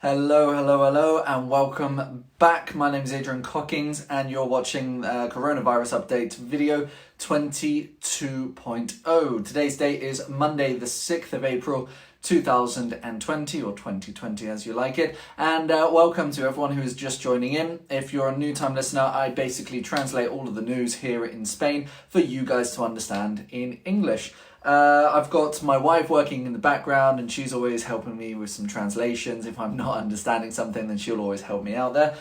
Hello, and welcome back. My name is Adrian Cockings, and you're watching Coronavirus Update video 22.0. Today's date is Monday, the 6th of April, 2020, or 2020 as you like it. And welcome to everyone who is just joining in. If you're a new-time listener, I basically translate all of the news here in Spain for you guys to understand in English. I've got my wife working in the background, and she's always helping me with some translations. If I'm not understanding something, then she'll always help me out there.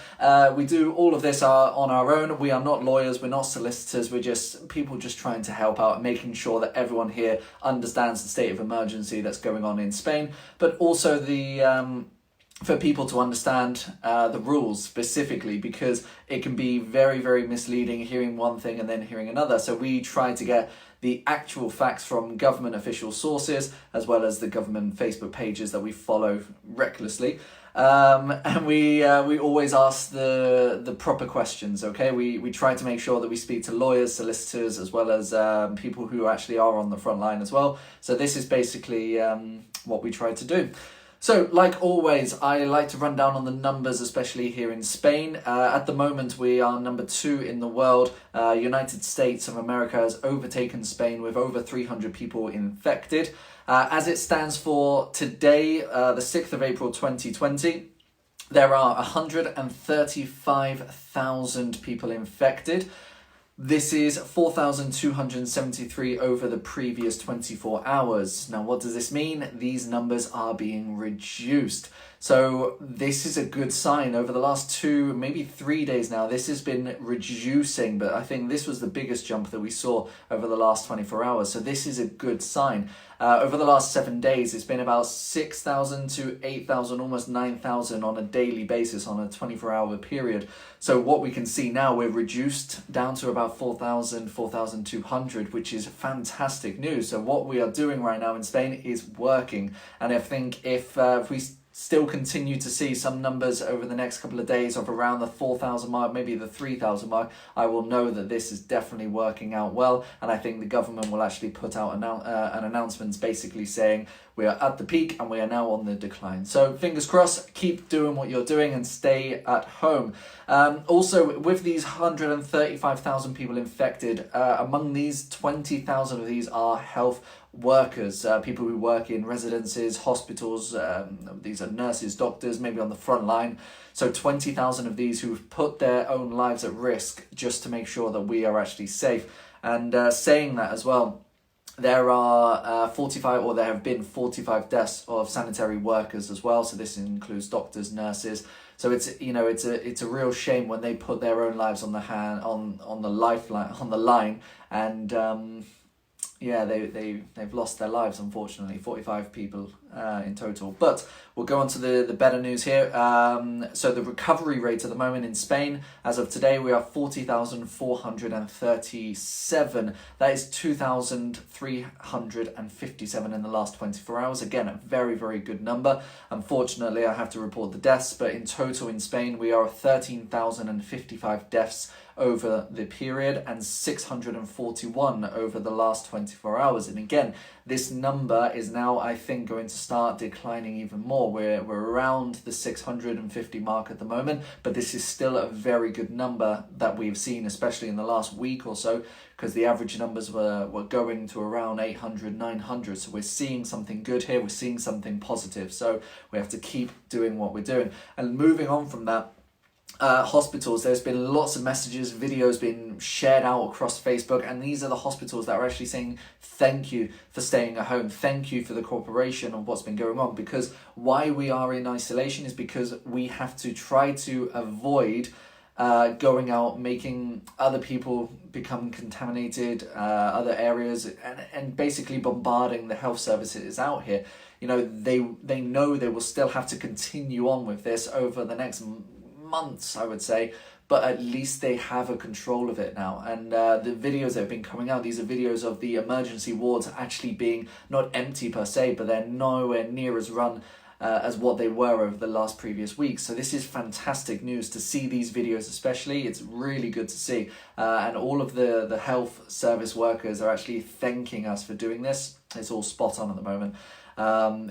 We do all of this on our own. We are not lawyers, we're not solicitors, we're just people just trying to help out, making sure that everyone here understands the state of emergency that's going on in Spain, but also for people to understand the rules specifically, because it can be very, very misleading hearing one thing and then hearing another. So we try to get the actual facts from government official sources, as well as the government Facebook pages that we follow recklessly. And we always ask the proper questions, okay? We try to make sure that we speak to lawyers, solicitors, as well as people who actually are on the front line as well. So this is basically what we try to do. So, like always, I like to run down on the numbers, especially here in Spain. At the moment, we are number 2 in the world. United States of America has overtaken Spain with over 300 people infected. As it stands for today, the 6th of April 2020, there are 135,000 people infected. This is 4,273 over the previous 24 hours. Now, what does this mean? These numbers are being reduced. So this is a good sign. Over the last 2, maybe 3 days now, this has been reducing, but I think this was the biggest jump that we saw over the last 24 hours. So this is a good sign. Over the last 7 days, it's been about 6,000 to 8,000, almost 9,000 on a daily basis on a 24-hour period. So what we can see now, we're reduced down to about 4,000, 4,200, which is fantastic news. So what we are doing right now in Spain is working. And I think if we still continue to see some numbers over the next couple of days of around the 4,000 mark, maybe the 3,000 mark, I will know that this is definitely working out well. And I think the government will actually put out an announcement basically saying we are at the peak and we are now on the decline. So fingers crossed, keep doing what you're doing and stay at home. Also, with these 135,000 people infected, among these, 20,000 of these are health workers, people who work in residences, hospitals. These are nurses, doctors, maybe on the front line. So 20,000 of these who've put their own lives at risk just to make sure that we are actually safe. And saying that as well, there are 45, or there have been 45 deaths of sanitary workers as well. So this includes doctors, nurses. So it's a real shame when they put their own lives on the line, and yeah, they've lost their lives, unfortunately. 45 people in total. But we'll go on to the better news here. So the recovery rate at the moment in Spain, as of today, we are 40,437. That is 2,357 in the last 24 hours. Again, a very, very good number. Unfortunately, I have to report the deaths, but in total in Spain, we are 13,055 deaths over the period and 641 over the last 24 hours. And again, this number is now, I think, going to start declining even more. We're around the 650 mark at the moment, but this is still a very good number that we've seen, especially in the last week or so, because the average numbers were going to around 800, 900. So we're seeing something good here. We're seeing something positive. So we have to keep doing what we're doing. And moving on from that, hospitals, there's been lots of messages, videos being shared out across Facebook, and these are the hospitals that are actually saying thank you for staying at home, thank you for the cooperation of what's been going on. Because why we are in isolation is because we have to try to avoid going out, making other people become contaminated, other areas, and basically bombarding the health services out here. You know, they know they will still have to continue on with this over the next months, I would say, but at least they have a control of it now. And the videos that have been coming out, these are videos of the emergency wards actually being not empty per se, but they're nowhere near as run as what they were over the last previous weeks. So this is fantastic news to see these videos, especially. It's really good to see. And all of the health service workers are actually thanking us for doing this. It's all spot on at the moment.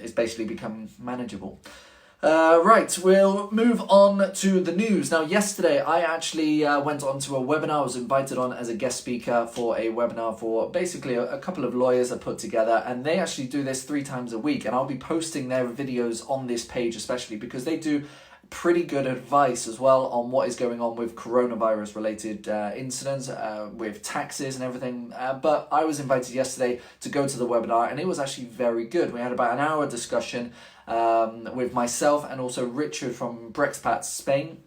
It's basically become manageable. Right, we'll move on to the news. Now, yesterday I actually went on to a webinar. I was invited on as a guest speaker for a webinar for basically a couple of lawyers I put together, and they actually do this 3 times a week, and I'll be posting their videos on this page especially because they do pretty good advice as well on what is going on with coronavirus related incidents, with taxes and everything. But I was invited yesterday to go to the webinar, and it was actually very good. We had about an hour discussion with myself and also Richard from Brexpat Spain.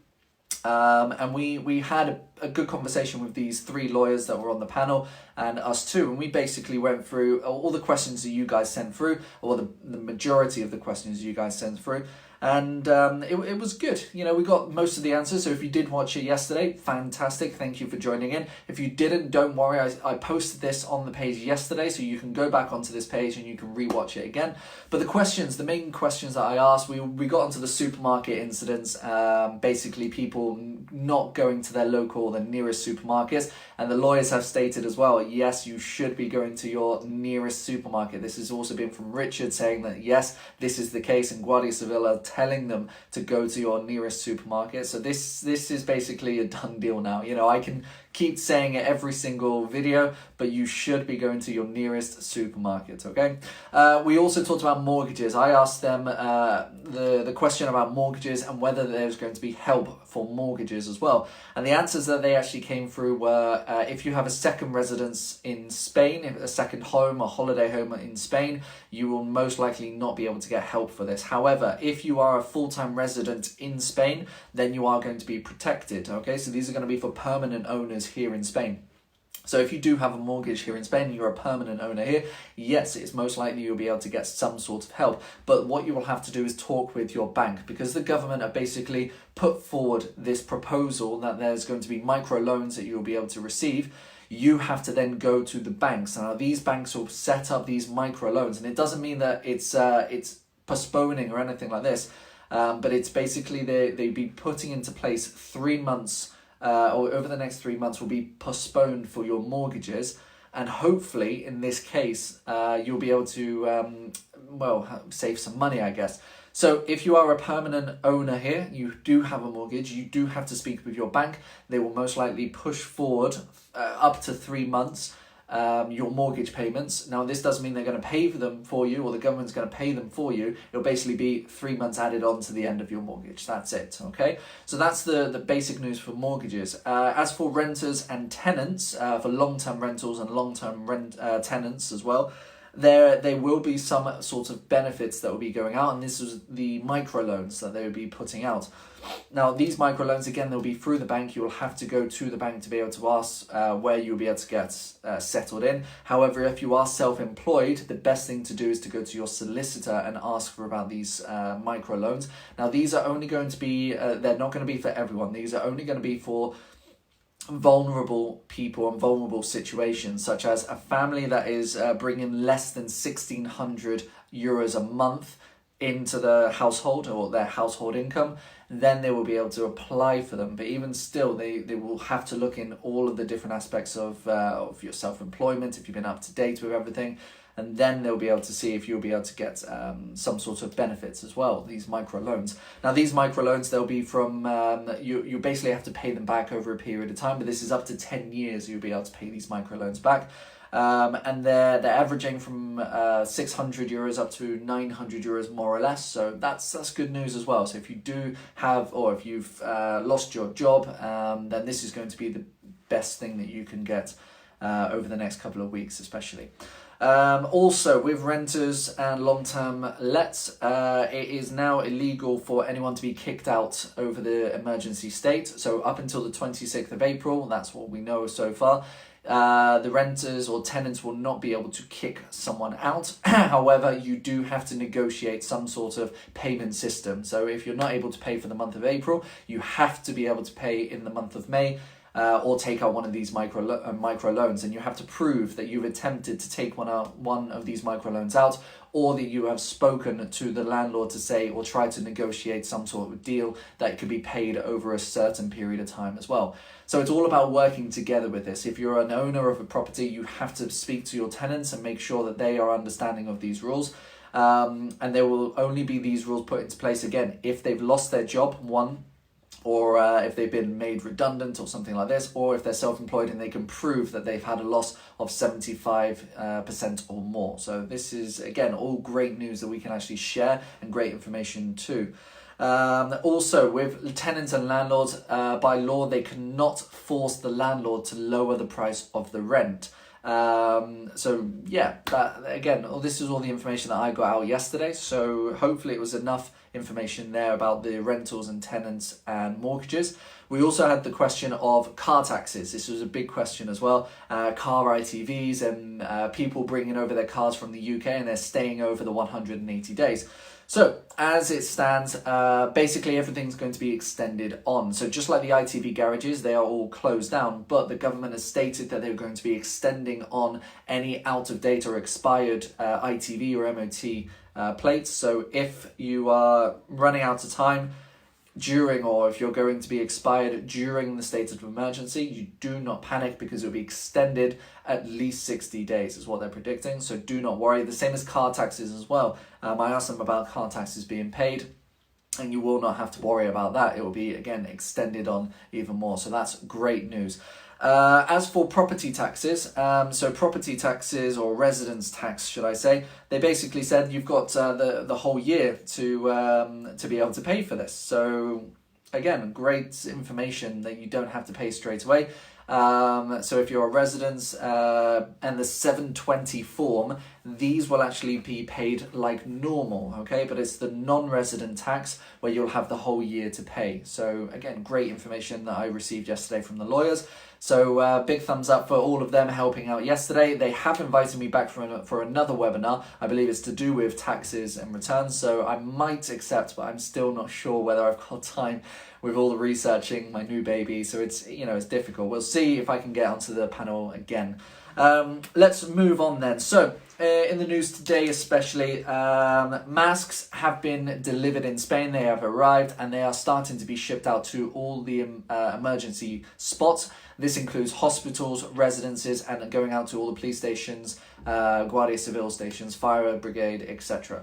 And we had a good conversation with these 3 lawyers that were on the panel and us too, and we basically went through all the questions that you guys sent through, or the majority of the questions you guys sent through. And it was good. You know, we got most of the answers. So if you did watch it yesterday, fantastic. Thank you for joining in. If you didn't, don't worry. I posted this on the page yesterday, so you can go back onto this page and you can rewatch it again. But the main questions that I asked, we got onto the supermarket incidents, basically people not going to their local or the nearest supermarkets. And the lawyers have stated as well, yes, you should be going to your nearest supermarket. This has also been from Richard saying that, yes, this is the case, and Guardia Civil telling them to go to your nearest supermarket. So this is basically a done deal now. You know, I can keep saying it every single video, but you should be going to your nearest supermarket, okay? We also talked about mortgages. I asked them the question about mortgages and whether there's going to be help for mortgages as well. And the answers that they actually came through were if you have a second residence in Spain, a second home, a holiday home in Spain, you will most likely not be able to get help for this. However, if you are a full-time resident in Spain, then you are going to be protected, okay? So these are going to be for permanent owners here in Spain. So if you do have a mortgage here in Spain and you're a permanent owner here, yes, it's most likely you'll be able to get some sort of help. But what you will have to do is talk with your bank, because the government have basically put forward this proposal that there's going to be microloans that you'll be able to receive. You have to then go to the banks. Now, these banks will set up these microloans, and it doesn't mean that it's postponing or anything like this, but it's basically they'd be putting into place 3 months or over the next 3 months will be postponed for your mortgages, and hopefully in this case you'll be able to save some money, I guess. So if you are a permanent owner here, you do have a mortgage, you do have to speak with your bank. They will most likely push forward up to 3 months your mortgage payments. Now, this doesn't mean they're going to pay for them for you, or the government's going to pay them for you. It'll basically be 3 months added on to the end of your mortgage. That's it, okay? So that's the basic news for mortgages. As for renters and tenants, for long-term rentals and long-term tenants as well, there will be some sort of benefits that will be going out, and this is the microloans that they will be putting out. Now, these microloans, again, they'll be through the bank. You'll have to go to the bank to be able to ask where you'll be able to get settled in. However, if you are self-employed, the best thing to do is to go to your solicitor and ask for about these microloans. Now, these are only going to be, they're not going to be for everyone. These are only going to be for vulnerable people and vulnerable situations, such as a family that is bringing less than €1,600 a month into the household or their household income. Then they will be able to apply for them. But even still, they will have to look in all of the different aspects of your self-employment, if you've been up to date with everything. And then they'll be able to see if you'll be able to get some sort of benefits as well, these microloans. Now, these microloans, they'll be from, you basically have to pay them back over a period of time, but this is up to 10 years you'll be able to pay these microloans back. And they're averaging from €600 up to €900 more or less. So that's good news as well. So if you do have, or if you've lost your job, then this is going to be the best thing that you can get over the next couple of weeks, especially. Also, with renters and long-term lets, it is now illegal for anyone to be kicked out over the emergency state. So up until the 26th of April, that's what we know so far, the renters or tenants will not be able to kick someone out. However, you do have to negotiate some sort of payment system. So if you're not able to pay for the month of April, you have to be able to pay in the month of May. Or take out one of these micro loans, and you have to prove that you've attempted to take one of these micro loans out, or that you have spoken to the landlord to say or try to negotiate some sort of deal that could be paid over a certain period of time as well. So it's all about working together with this. If you're an owner of a property, you have to speak to your tenants and make sure that they are understanding of these rules. And there will only be these rules put into place again if they've lost their job, one, or if they've been made redundant or something like this, or if they're self-employed and they can prove that they've had a loss of 75% or more. So this is, again, all great news that we can actually share and great information too. Also, with tenants and landlords, by law, they cannot force the landlord to lower the price of the rent. So yeah, that, again, this is all the information that I got out yesterday, so hopefully it was enough information there about the rentals and tenants and mortgages. We also had the question of car taxes. This was a big question as well. Car ITVs and people bringing over their cars from the UK and they're staying over the 180 days. So, as it stands, basically everything's going to be extended on. So just like the ITV garages, they are all closed down, but the government has stated that they're going to be extending on any out-of-date or expired ITV or MOT plates. So if you are running out of time during, or if you're going to be expired during the state of emergency, you do not panic, because it will be extended at least 60 days is what they're predicting. So do not worry. The same as car taxes as well. I asked them about car taxes being paid, and you will not have to worry about that. It will be, again, extended on even more. So that's great news. As for property taxes, so property taxes, or residence tax, should I say, they basically said you've got the whole year to be able to pay for this. So again, great information that you don't have to pay straight away. So if you're a resident and the 720 form, these will actually be paid like normal, okay? But it's the non-resident tax where you'll have the whole year to pay. So again, great information that I received yesterday from the lawyers. So big thumbs up for all of them helping out yesterday. They have invited me back for another webinar. I believe it's to do with taxes and returns. So I might accept, but I'm still not sure whether I've got time with all the researching, my new baby. So it's, it's difficult. We'll see if I can get onto the panel again. Let's move on then. So in the news today especially, masks have been delivered in Spain. They have arrived and they are starting to be shipped out to all the emergency spots. This includes hospitals, residences, and going out to all the police stations, Guardia Civil stations, fire brigade, etc.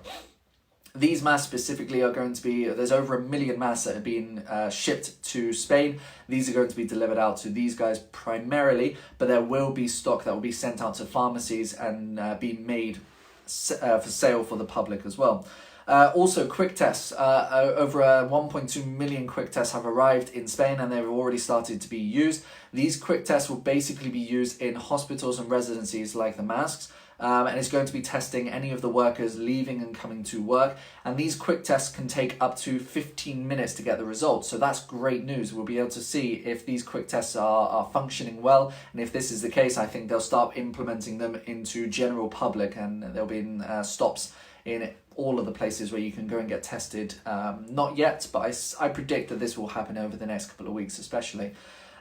These masks specifically are going to be, there's over 1 million masks that have been shipped to Spain. These are going to be delivered out to these guys primarily, but there will be stock that will be sent out to pharmacies and be made for sale for the public as well. Also, quick tests. Over 1.2 million quick tests have arrived in Spain and they've already started to be used. These quick tests will basically be used in hospitals and residencies like the masks. And it's going to be testing any of the workers leaving and coming to work. And these quick tests can take up to 15 minutes to get the results. So that's great news. We'll be able to see if these quick tests are functioning well. And if this is the case, I think they'll start implementing them into general public, and there'll be stops in all of the places where you can go and get tested. Not yet, but I predict that this will happen over the next couple of weeks especially.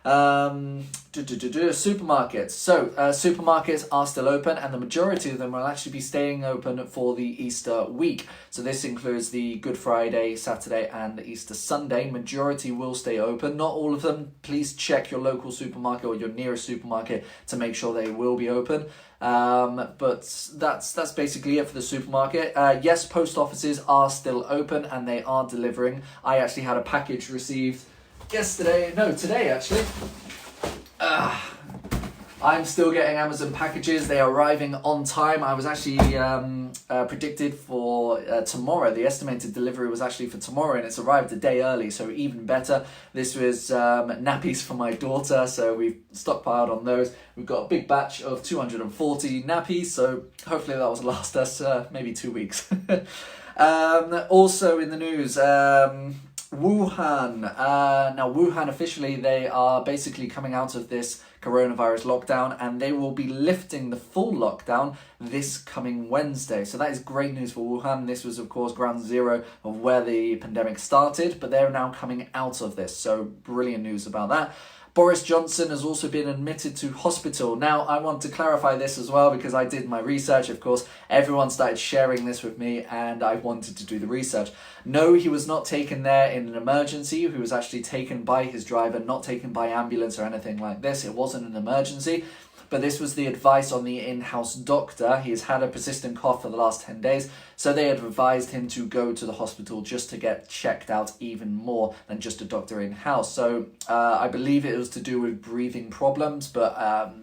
Supermarkets. So supermarkets are still open, and the majority of them will actually be staying open for the Easter week. So this includes the Good Friday, Saturday, and the Easter Sunday. Majority will stay open. Not all of them. Please check your local supermarket or your nearest supermarket to make sure they will be open. But that's basically it for the supermarket. Yes, post offices are still open and they are delivering. I actually had a package received today actually. I'm still getting Amazon packages. They are arriving on time. I was actually predicted for tomorrow. The estimated delivery was actually for tomorrow, and it's arrived a day early, so even better. This was nappies for my daughter, so we've stockpiled on those. We've got a big batch of 240 nappies, so hopefully that will last us maybe 2 weeks. Also in the news, Wuhan. Now Wuhan officially, they are basically coming out of this coronavirus lockdown, and they will be lifting the full lockdown this coming Wednesday. So that is great news for Wuhan. This was of course ground zero of where the pandemic started, but they're now coming out of this. So brilliant news about that. Boris Johnson has also been admitted to hospital. Now, I want to clarify this as well because I did my research. Of course, everyone started sharing this with me and I wanted to do the research. No, he was not taken there in an emergency. He was actually taken by his driver, not taken by ambulance or anything like this. It wasn't an emergency. But this was the advice on the in-house doctor. He has had a persistent cough for the last 10 days. So they had advised him to go to the hospital just to get checked out even more than just a doctor in-house. So I believe it was to do with breathing problems, but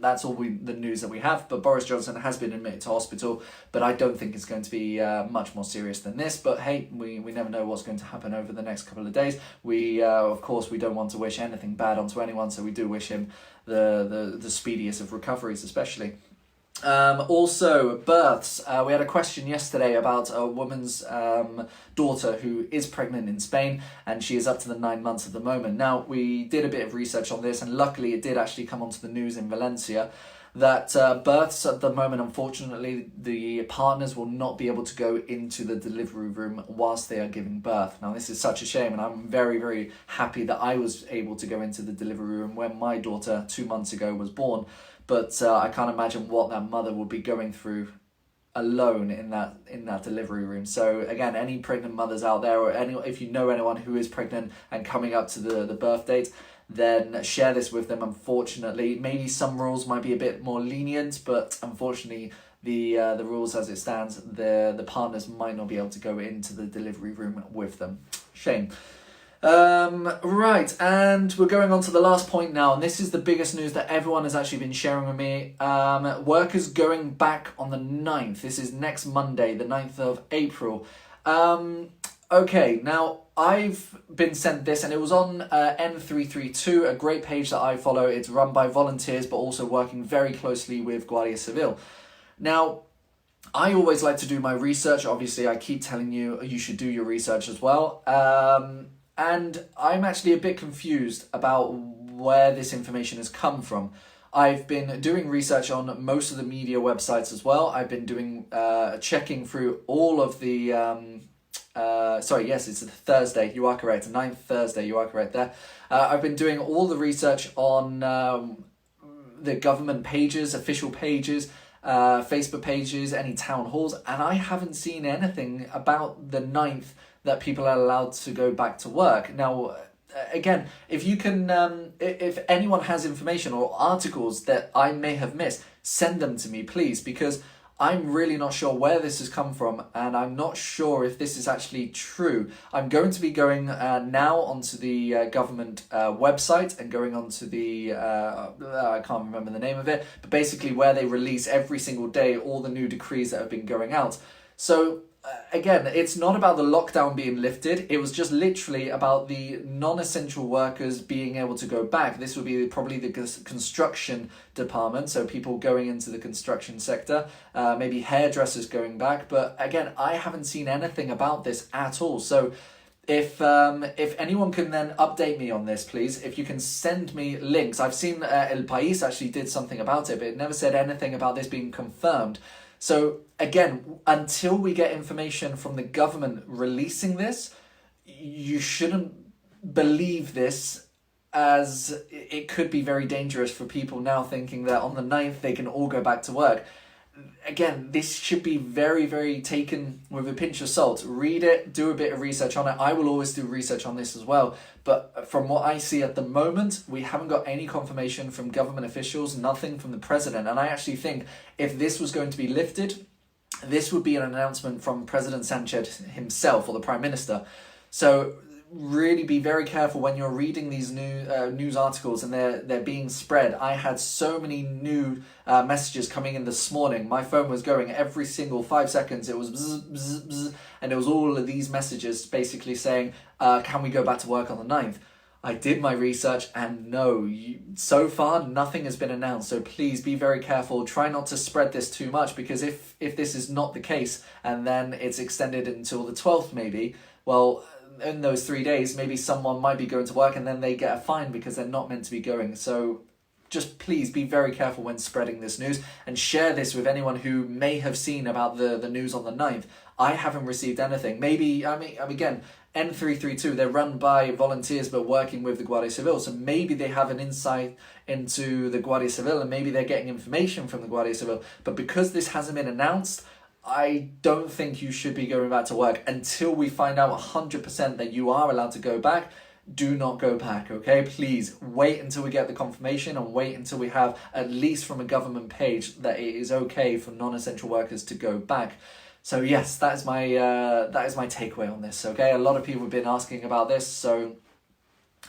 that's all the news that we have. But Boris Johnson has been admitted to hospital, but I don't think it's going to be much more serious than this. But hey, we never know what's going to happen over the next couple of days. Of course, we don't want to wish anything bad onto anyone, so we do wish him the speediest of recoveries, especially. Also, births. We had a question yesterday about a woman's daughter who is pregnant in Spain, and she is up to the 9 months at the moment. Now, we did a bit of research on this, and luckily it did actually come onto the news in Valencia that births at the moment, unfortunately, the partners will not be able to go into the delivery room whilst they are giving birth. Now, this is such a shame, and I'm very, very happy that I was able to go into the delivery room when my daughter 2 months ago was born. But I can't imagine what that mother would be going through alone in that delivery room. So again, any pregnant mothers out there, or if you know anyone who is pregnant and coming up to the birth date, then share this with them. Unfortunately, maybe some rules might be a bit more lenient, but unfortunately, the rules as it stands, the partners might not be able to go into the delivery room with them. Shame. Right, and we're going on to the last point now, and this is the biggest news that everyone has actually been sharing with me. Workers going back on the 9th. This is next Monday, the 9th of April. Okay, now I've been sent this, and it was on N332, a great page that I follow. It's run by volunteers, but also working very closely with Guardia Civil. Now, I always like to do my research. Obviously, I keep telling you should do your research as well. And I'm actually a bit confused about where this information has come from. I've been doing research on most of the media websites as well. I've been doing checking through all of the... sorry, yes, it's a Thursday. You are correct. 9th Thursday. You are correct there. I've been doing all the research on the government pages, official pages, Facebook pages, any town halls, and I haven't seen anything about the 9th that people are allowed to go back to work. Now, again, if you can, if anyone has information or articles that I may have missed, send them to me, please, because I'm really not sure where this has come from, and I'm not sure if this is actually true. I'm going to be going now onto the government website and going onto the, I can't remember the name of it, but basically where they release every single day all the new decrees that have been going out. So, again, it's not about the lockdown being lifted. It was just literally about the non-essential workers being able to go back. This would be probably the construction department, so people going into the construction sector, maybe hairdressers going back. But again, I haven't seen anything about this at all. So if anyone can then update me on this, please, if you can send me links. I've seen El País actually did something about it, but it never said anything about this being confirmed. So again, until we get information from the government releasing this, you shouldn't believe this, as it could be very dangerous for people now thinking that on the 9th they can all go back to work. Again, this should be very, very taken with a pinch of salt. Read it, do a bit of research on it. I will always do research on this as well. But from what I see at the moment, we haven't got any confirmation from government officials, nothing from the president. And I actually think if this was going to be lifted, this would be an announcement from President Sanchez himself or the Prime Minister. So really be very careful when you're reading these news articles and they're being spread. I had so many new messages coming in this morning. My phone was going every single 5 seconds. It was bzz, bzz, bzz, and it was all of these messages basically saying, can we go back to work on the 9th? I did my research, and no, so far nothing has been announced. So please be very careful. Try not to spread this too much, because if this is not the case and then it's extended until the 12th maybe, well, in those 3 days, maybe someone might be going to work and then they get a fine because they're not meant to be going. So just please be very careful when spreading this news, and share this with anyone who may have seen about the news on the 9th. I haven't received anything. Maybe, I mean, again, N332, they're run by volunteers but working with the Guardia Civil, so maybe they have an insight into the Guardia Civil and maybe they're getting information from the Guardia Civil. But because this hasn't been announced, I don't think you should be going back to work until we find out 100% that you are allowed to go back. Do not go back, okay? Please wait until we get the confirmation, and wait until we have, at least from a government page, that it is okay for non-essential workers to go back. So yes, that is my takeaway on this. Okay, a lot of people have been asking about this, so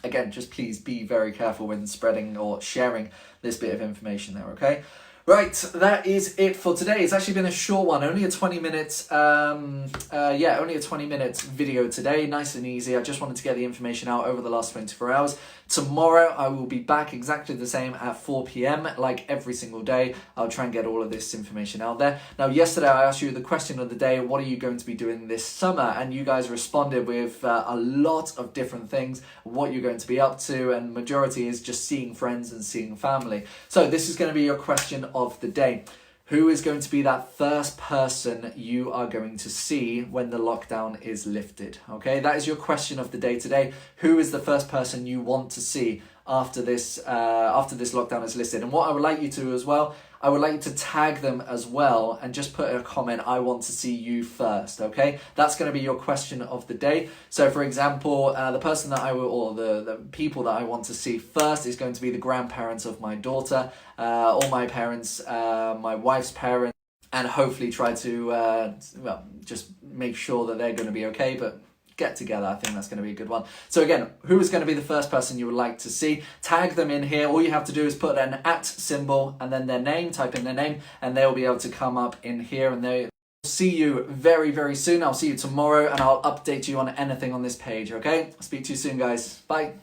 again, just please be very careful when spreading or sharing this bit of information there. Okay. Right, that is it for today. It's actually been a short one, only a 20-minute, only a 20-minute video today, nice and easy. I just wanted to get the information out over the last 24 hours. Tomorrow, I will be back exactly the same at 4 p.m, like every single day. I'll try and get all of this information out there. Now, yesterday, I asked you the question of the day, what are you going to be doing this summer? And you guys responded with a lot of different things, what you're going to be up to, and majority is just seeing friends and seeing family. So this is going to be your question of the day. Who is going to be that first person you are going to see when the lockdown is lifted? Okay, that is your question of the day today. Who is the first person you want to see after this lockdown is lifted? And what I would like you to as well, I would like you to tag them as well and just put a comment, I want to see you first, okay? That's going to be your question of the day. So for example, the person that I will, or the people that I want to see first is going to be the grandparents of my daughter, or my parents, my wife's parents, and hopefully try to, just make sure that they're going to be okay, but get together. I think that's going to be a good one. So again, who is going to be the first person you would like to see? Tag them in here. All you have to do is put an @ symbol and then their name, type in their name, and they'll be able to come up in here, and they'll see you very, very soon. I'll see you tomorrow, and I'll update you on anything on this page, okay? I'll speak to you soon, guys. Bye.